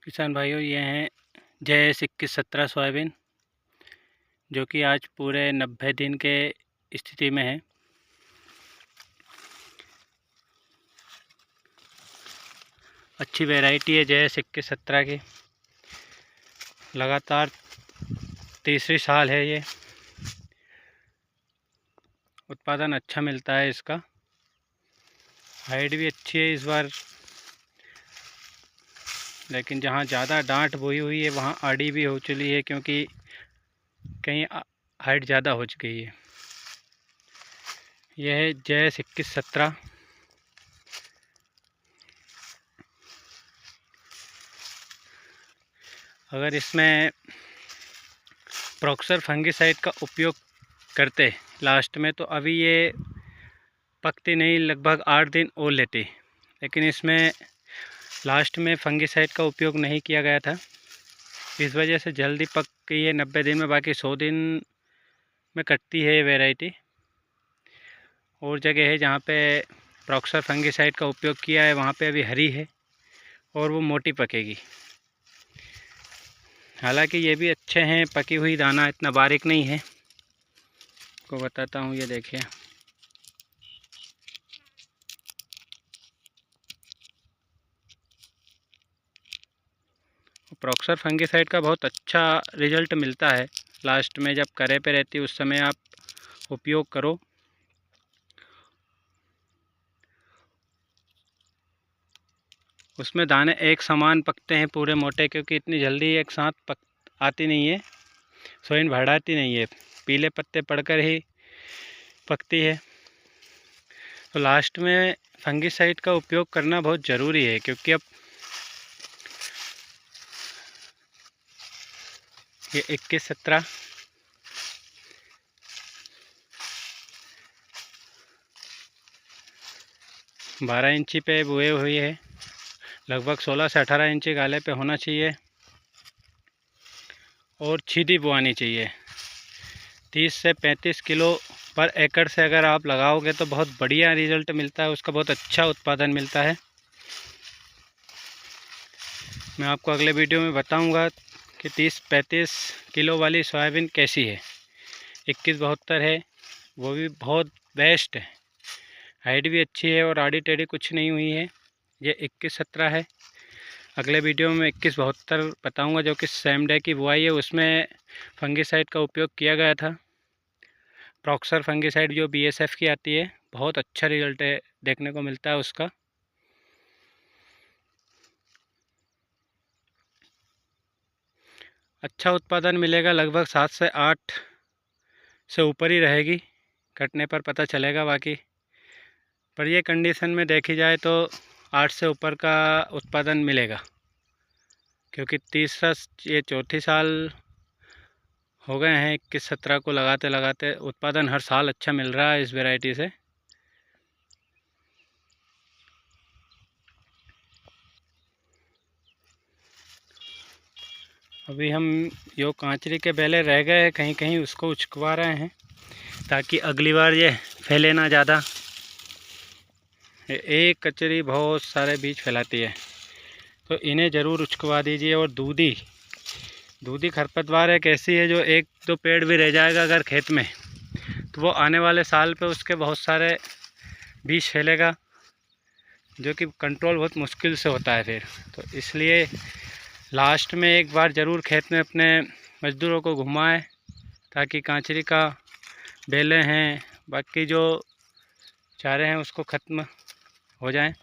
किसान भाइयों, ये हैं JS 2117 सोयाबीन, जो कि आज पूरे 90 दिन के स्थिति में है। अच्छी वैरायटी है JS 2117 की। लगातार तीसरी साल है ये। उत्पादन अच्छा मिलता है इसका। हाइट भी अच्छी है इस बार, लेकिन जहाँ ज़्यादा डांठ बोई हुई है वहाँ आड़ी भी हो चली है, क्योंकि कहीं हाइट ज़्यादा हो चुकी है। यह है JS 2117। अगर इसमें प्रोक्सर फंगिसाइड का उपयोग करते लास्ट में, तो अभी ये पकती नहीं, लगभग 8 दिन और लेती। लेकिन इसमें लास्ट में फंगिसाइड का उपयोग नहीं किया गया था, इस वजह से जल्दी पक गई है 90 दिन में। बाकी 100 दिन में कटती है ये वैरायटी। और जगह है जहाँ पे प्रोक्सर फंगिसाइड का उपयोग किया है, वहाँ पे अभी हरी है और वो मोटी पकेगी। हालांकि ये भी अच्छे हैं, पकी हुई दाना इतना बारीक नहीं है। आपको बताता हूँ, ये देखिए। प्रोक्सर फंगिसाइड का बहुत अच्छा रिजल्ट मिलता है लास्ट में, जब करे पे रहती उस समय आप उपयोग करो। उसमें दाने एक समान पकते हैं, पूरे मोटे, क्योंकि इतनी जल्दी एक साथ पक आती नहीं है, सोयाबीन भड़ाती नहीं है, पीले पत्ते पड़कर ही पकती है। तो लास्ट में फंगिसाइड का उपयोग करना बहुत ज़रूरी है, क्योंकि अब ये 2117 12 इंची पे बोए हुई है। लगभग 16 से 18 इंची गाले पे होना चाहिए और छीदी बोआनी चाहिए। 30 से 35 किलो पर एकड़ से अगर आप लगाओगे तो बहुत बढ़िया रिजल्ट मिलता है, उसका बहुत अच्छा उत्पादन मिलता है। मैं आपको अगले वीडियो में बताऊंगा कि 30-35 किलो वाली सोयाबीन कैसी है। 2172 है, वो भी बहुत बेस्ट है। हाइट भी अच्छी है और आड़ी टेढ़ी कुछ नहीं हुई है। ये 2117 है। अगले वीडियो में 2172 बताऊंगा, जो कि सेम डे की बुआई है। उसमें फंगिसाइड का उपयोग किया गया था, प्रोक्सर फंगिसाइड जो BSF की आती है। बहुत अच्छा रिजल्ट है, देखने को मिलता है उसका। अच्छा उत्पादन मिलेगा, लगभग 7 से 8 से ऊपर ही रहेगी, कटने पर पता चलेगा बाकी। पर ये कंडीशन में देखी जाए तो 8 से ऊपर का उत्पादन मिलेगा, क्योंकि तीसरा ये चौथी साल हो गए हैं 2117 को लगाते लगाते। उत्पादन हर साल अच्छा मिल रहा है इस वैरायटी से। अभी हम यो कांचरी के बेले रह गए हैं कहीं कहीं, उसको उचकवा रहे हैं ताकि अगली बार ये फैले ना ज़्यादा। एक कचरी बहुत सारे बीज फैलाती है, तो इन्हें ज़रूर उचकवा दीजिए। और दूधी खरपतवार एक ऐसी है जो एक दो पेड़ भी रह जाएगा अगर खेत में, तो वो आने वाले साल पे उसके बहुत सारे बीज फैलेगा, जो कि कंट्रोल बहुत मुश्किल से होता है फिर। तो इसलिए लास्ट में एक बार ज़रूर खेत में अपने मज़दूरों को घुमाएं, ताकि कांचरी का बेलें हैं, बाकी जो चारे हैं, उसको ख़त्म हो जाएं।